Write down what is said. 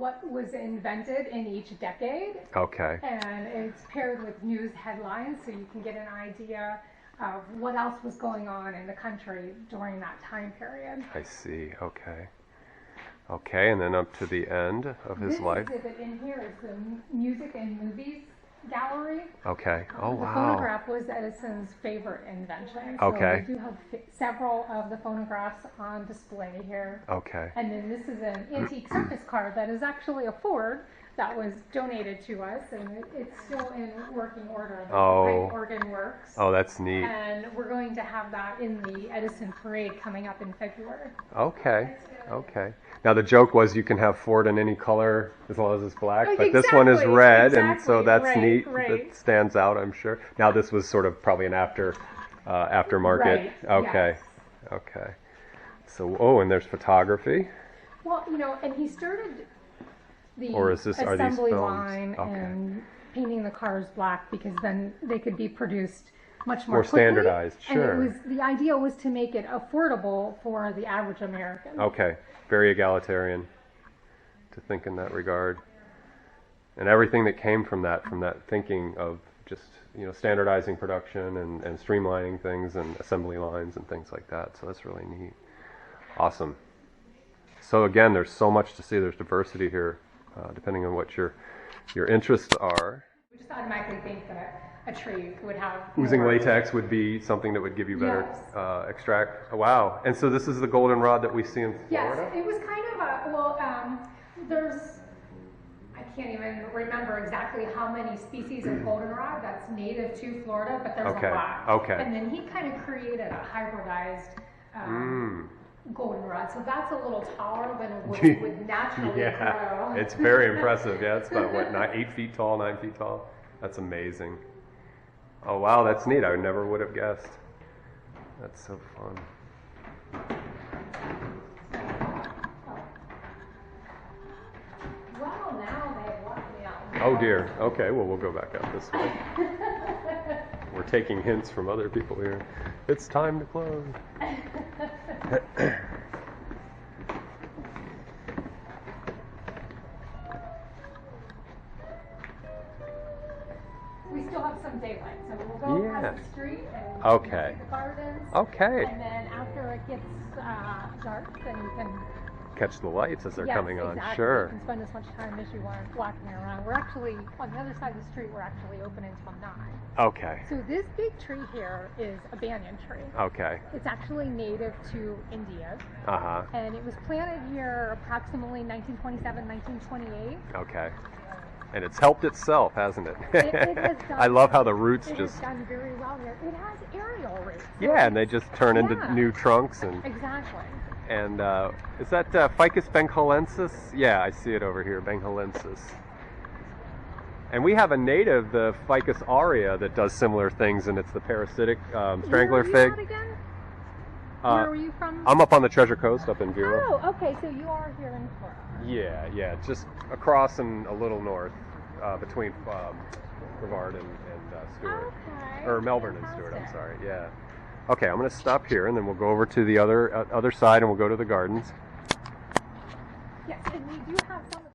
what was invented in each decade. Okay. And it's paired with news headlines, so you can get an idea of what else was going on in the country during that time period. I see. Okay. Okay, and then up to the end of his life. This exhibit in here is the Music and Movies Gallery. Okay. Oh, The wow. phonograph was Edison's favorite invention. So Okay. we do have several of the phonographs on display here. Okay. And then this is an antique circus car that is actually a Ford that was donated to us, and it's still in working order. The pipe organ works. Oh, that's neat. And we're going to have that in the Edison parade coming up in February. Okay. Okay. Now the joke was you can have Ford in any color as long as it's black, but this one is Exactly, red, and so exactly, that's right, neat. right. That stands out, I'm sure. Now this was sort of probably an aftermarket. Right, Okay. yes. Okay. So and there's photography. Well, and he started the Or is this- are these assembly films? line Okay. and painting the cars black because then they could be produced much more More quickly. standardized, sure. And the idea was to make it affordable for the average American. Okay. Very egalitarian to think in that regard. And everything that came from that thinking of just, standardizing production and streamlining things and assembly lines and things like that. So that's really neat. Awesome. So again, there's so much to see. There's diversity here, depending on what your interests are. We just automatically think that a tree would have Oozing more- latex would be something that would give you better Yes. extract. Wow. And so this is the goldenrod that we see in Florida? Yes, it was kind of I can't even remember exactly how many species of goldenrod that's native to Florida, but there's Okay, a lot. okay. And then he kind of created a hybridized goldenrod, so that's a little taller than what would naturally grow. It's very impressive. Yeah, it's about, 8 feet tall, 9 feet tall? That's amazing. Oh, wow, that's neat. I never would have guessed. That's so fun. Well, now they've locked me out. Oh, dear. Okay, well, we'll go back up this way. We're taking hints from other people here. It's time to close. We still have some daylight, so we'll go across the street and Okay. see the gardens. Okay. And then after it gets dark, then you can Catch the lights as they're yes, coming on. exactly. Sure. You can spend as much time as you want walking around. We're actually on the other side of the street. We're actually open until 9. Okay. So this big tree here is a banyan tree. Okay. It's actually native to India, Uh-huh. and it was planted here approximately 1927, 1928. Okay. And it's helped itself, hasn't it? It has done, I love how the roots it just... has done very well here. It has aerial roots. So Yeah, and they just turn into Yeah. new trunks. Exactly. And is that Ficus bengalensis? Yeah, I see it over here, bengalensis. And we have a native, the Ficus aurea, that does similar things, and it's the parasitic strangler Where are you fig. at again? Where were you from? I'm up on the Treasure Coast, up in Vero. Oh, okay, so you are here in Florida. Yeah, just across and a little north, between Brevard and Stewart. Okay. Or Melbourne and Stewart, I'm Fantastic. sorry, yeah. Okay, I'm going to stop here, and then we'll go over to the other side, and we'll go to the gardens. Yes, and we do have some